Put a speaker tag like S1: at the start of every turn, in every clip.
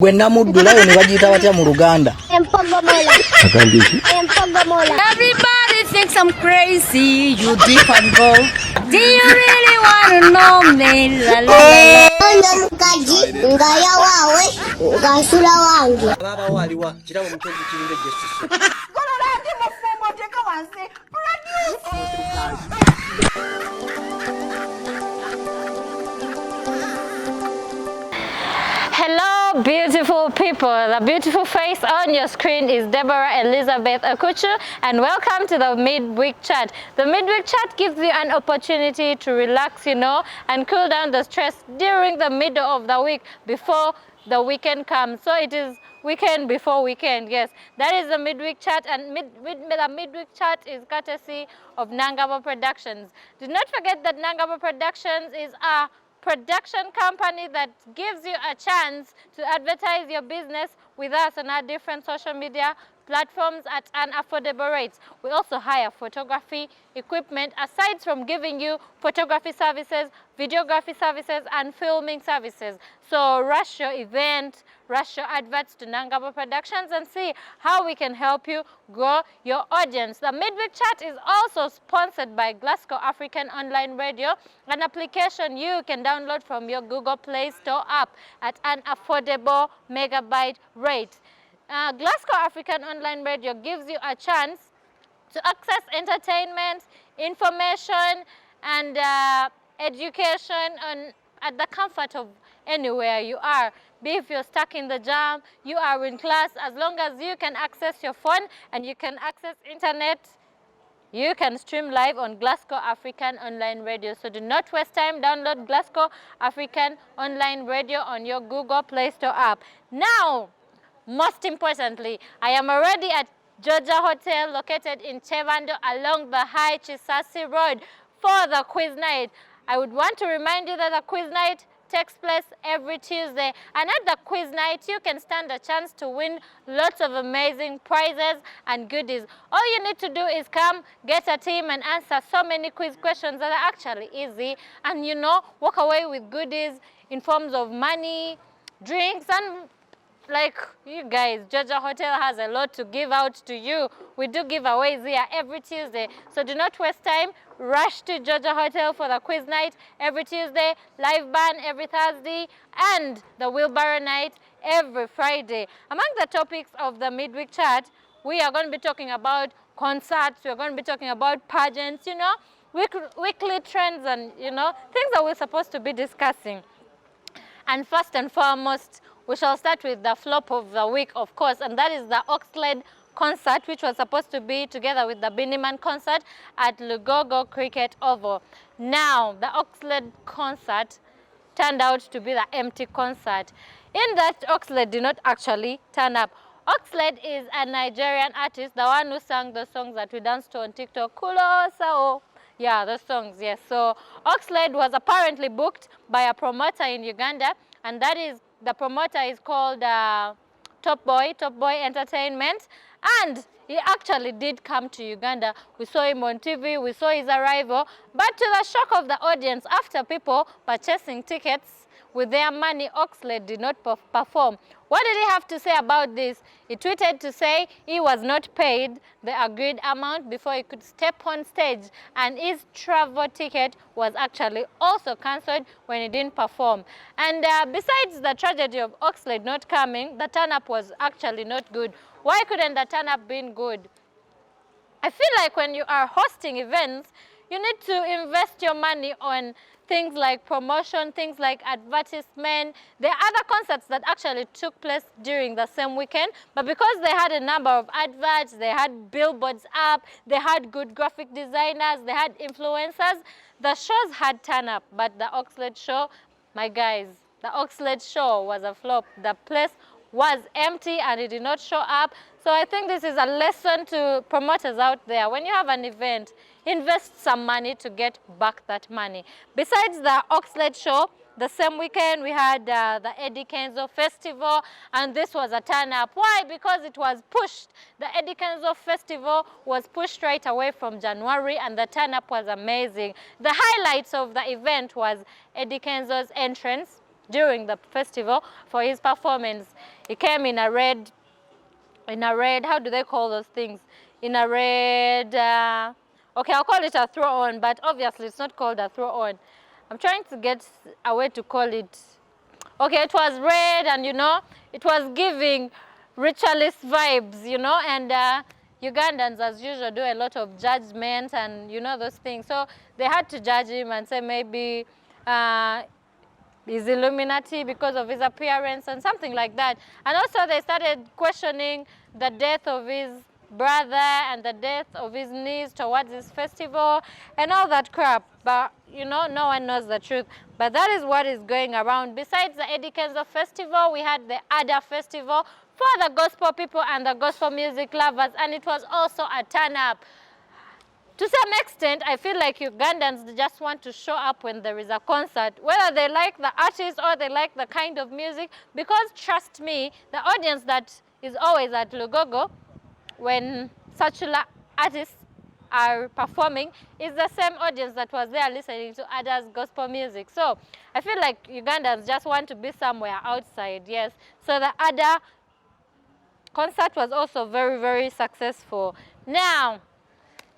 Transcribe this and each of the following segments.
S1: Gwe namuddulayo ne bagiyita batya mu Luganda?
S2: Empogomola. Empogomola.
S3: Everybody thinks I'm crazy. You dip and go. Do you really want to know me? La la la.
S2: Ono mukaji nga yawawe nga nsula wange.
S1: Baba waliwa kirabo mutezi kiringa justice.
S3: Golola ndi mufumbo teka wansi. Hello, beautiful people. The beautiful face on your screen is Deborah Elizabeth Akuchu, and welcome to the Midweek Chat. The Midweek Chat gives you an opportunity to relax, and cool down the stress during the middle of the week before the weekend comes. So it is weekend before weekend. Yes, that is the Midweek Chat, and the Midweek Chat is courtesy of Nangabo Productions. Do not forget that Nangabo Productions is a production company that gives you a chance to advertise your business with us on our different social media platforms at an affordable rate. We also hire photography equipment aside from giving you photography services, videography services, and filming services. So rush your event, rush your adverts to Nangabo Productions and see how we can help you grow your audience. The Midweek Chat is also sponsored by Glasgow African Online Radio, an application you can download from your Google Play Store app at an affordable megabyte rate. Glasgow African Online Radio gives you a chance to access entertainment, information, and education at the comfort of anywhere you are. Be if you're stuck in the jam, you are in class, as long as you can access your phone and you can access internet, you can stream live on Glasgow African Online Radio. So do not waste time. Download Glasgow African Online Radio on your Google Play Store app. Now, most importantly, I am already at Georgia Hotel located in Chevando along the High Chisasi Road for the quiz night. I would want to remind you that the quiz night takes place every Tuesday, and at the quiz night you can stand a chance to win lots of amazing prizes and goodies. All you need to do is come, get a team, and answer so many quiz questions that are actually easy, and walk away with goodies in forms of money, drinks, and like you guys, Georgia Hotel has a lot to give out to you. We do giveaways here every Tuesday. So do not waste time. Rush to Georgia Hotel for the quiz night every Tuesday, live band every Thursday, and the wheelbarrow night every Friday. Among the topics of the Midweek Chat, we are going to be talking about concerts, we are going to be talking about pageants, weekly trends and, things that we're supposed to be discussing. And first and foremost, we shall start with the flop of the week, of course, and that is the Oxlade concert, which was supposed to be together with the Beenie concert at Lugogo Cricket Oval. Now, the Oxlade concert turned out to be the empty concert. In that, Oxlade did not actually turn up. Oxlade is a Nigerian artist, the one who sang the songs that we danced to on TikTok. Kulo Sao. Yeah, the songs, yes. So Oxlade was apparently booked by a promoter in Uganda, and that is, the promoter is called Top Boy Entertainment, and he actually did come to Uganda. We saw him on TV, we saw his arrival, but to the shock of the audience, after people purchasing tickets with their money, Oxlade did not perform. What did he have to say about this? He tweeted to say he was not paid the agreed amount before he could step on stage, and his travel ticket was actually also cancelled when he didn't perform. And besides the tragedy of Oxlade not coming, the turn-up was actually not good. Why couldn't the turn-up been good? I feel like when you are hosting events, you need to invest your money on things like promotion, things like advertisement. There are other concerts that actually took place during the same weekend, but because they had a number of adverts, they had billboards up, they had good graphic designers, they had influencers, the shows had turn up. But the Oxlade show, my guys, the Oxlade show was a flop. The place was empty and it did not show up. So I think this is a lesson to promoters out there. When you have an event, invest some money to get back that money. Besides the Oxlade show, the same weekend we had the Eddie Kenzo Festival, and this was a turn-up. Why? Because it was pushed. The Eddie Kenzo Festival was pushed right away from January, and the turn-up was amazing. The highlights of the event was Eddie Kenzo's entrance, during the festival for his performance. He came in a red, how do they call those things? In a red, okay, I'll call it a throw-on, but obviously it's not called a throw-on. I'm trying to get a way to call it. Okay, it was red, and it was giving ritualist vibes, and Ugandans, as usual, do a lot of judgment and those things. So they had to judge him and say maybe he's Illuminati because of his appearance and something like that. And also they started questioning the death of his brother and the death of his niece towards this festival and all that crap. But no one knows the truth. But that is what is going around. Besides the Eddie Kenzo festival, we had the Ada festival for the gospel people and the gospel music lovers, and it was also a turn up. To some extent, I feel like Ugandans just want to show up when there is a concert, whether they like the artist or they like the kind of music, because trust me, the audience that is always at Lugogo when such artists are performing is the same audience that was there listening to Ada's gospel music. So I feel like Ugandans just want to be somewhere outside, yes. So the Ada concert was also very, very successful. Now,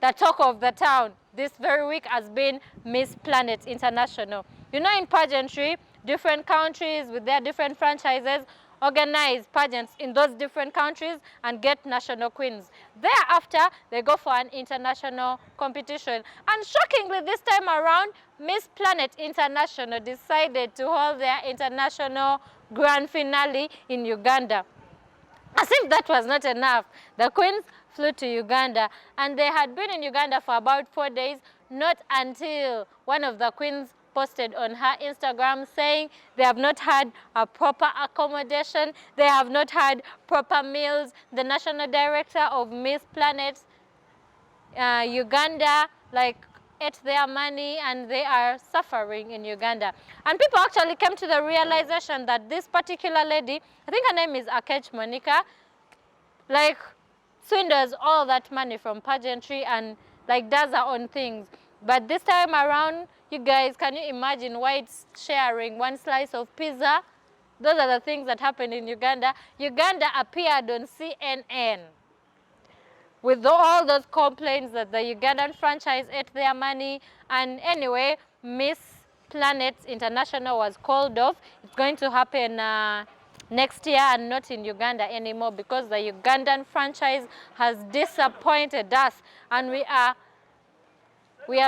S3: the talk of the town this very week has been Miss Planet International. In pageantry, different countries with their different franchises organize pageants in those different countries and get national queens. Thereafter, they go for an international competition. And shockingly, this time around, Miss Planet International decided to hold their international grand finale in Uganda. As if that was not enough, the queens flew to Uganda, and they had been in Uganda for about 4 days, not until one of the queens posted on her Instagram saying they have not had a proper accommodation, they have not had proper meals. The national director of Miss Planet Uganda, ate their money, and they are suffering in Uganda. And people actually came to the realization that this particular lady, I think her name is Akech Monica, swindles all that money from pageantry and does her own things. But this time around, you guys, can you imagine whites sharing one slice of pizza? Those are the things that happened in Uganda. Uganda appeared on CNN with all those complaints that the Ugandan franchise ate their money. And anyway, Miss Planet International was called off. It's going to happen next year and not in Uganda anymore because the Ugandan franchise has disappointed us, and we are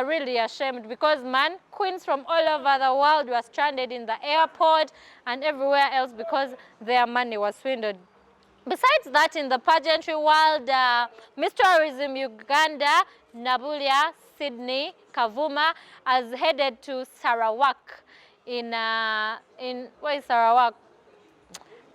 S3: really ashamed because, queens from all over the world were stranded in the airport and everywhere else because their money was swindled. Besides that, in the pageantry world, Miss Tourism Uganda, Nabulia Sydney Kavuma, has headed to Sarawak where is Sarawak?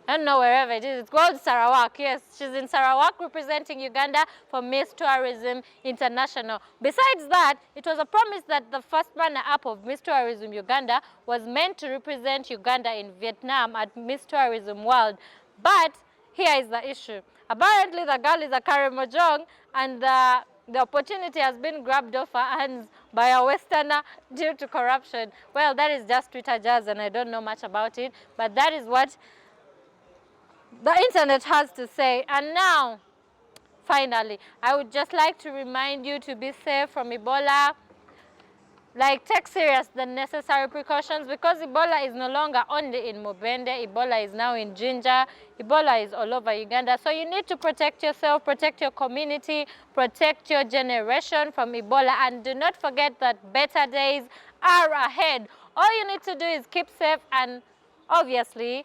S3: I don't know, wherever it is. It's called Sarawak, yes. She's in Sarawak representing Uganda for Miss Tourism International. Besides that, it was a promise that the first runner-up of Miss Tourism Uganda was meant to represent Uganda in Vietnam at Miss Tourism World. But here is the issue. Apparently, the girl is a Karimojong, and the opportunity has been grabbed off her hands by a Westerner due to corruption. Well, that is just Twitter jazz, and I don't know much about it, but that is what the internet has to say. And now, finally, I would just like to remind you to be safe from Ebola. Take serious the necessary precautions, because Ebola is no longer only in Mubende. Ebola is now in Jinja. Ebola is all over Uganda. So you need to protect yourself, protect your community, protect your generation from Ebola. And do not forget that better days are ahead. All you need to do is keep safe, and obviously,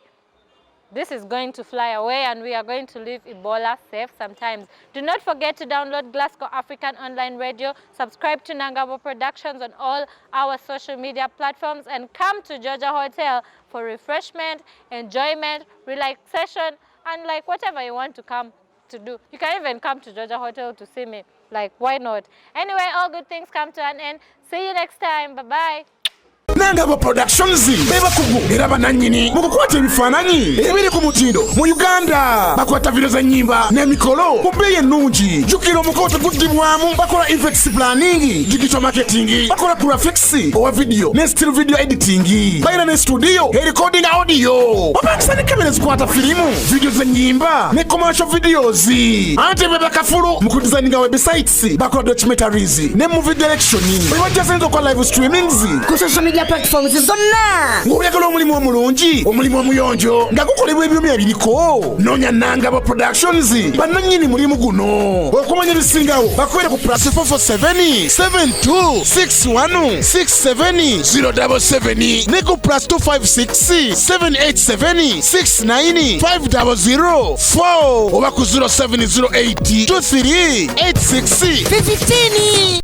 S3: this is going to fly away, and we are going to leave Ebola safe sometimes. Do not forget to download Glasgow African Online Radio, subscribe to Nangabo Productions on all our social media platforms, and come to Georgia Hotel for refreshment, enjoyment, relaxation, and whatever you want to come to do. You can even come to Georgia Hotel to see me. Why not? Anyway, all good things come to an end. See you next time. Bye-bye.
S4: Nangabo Productions beba kugu era bananyini mukukwata ebifaananyi ebiri ku mutindo mu Uganda bakwata video za nyimba n'emikolo ku bbeeyi ennungi. Jukira omukolo teguddibwamu. Bakola effects planning, digital marketing, bakola graphics owa video ne still video editing, bayina ne studio recording audio, bapangisa ne kamera zikwata filimu, video za nyimba ne commercial videos. Ate beba kafulu mu kudesigninga websites, bakola documentaries ne movie direction. Bajasenza kwa live streamings
S2: ku social media platforms zonna.
S4: Ng'oyagala omulimu omulungi, omulimu omuyonjo nga gukolebwa ebyumi ebiriko, noonya Nangabo Productions bannannyini mulimu guno. Okumanya ebisingawo bakwere ku +447 7261 67077 ne ku +256 787 69 500 oba ku 0708 23 86 15.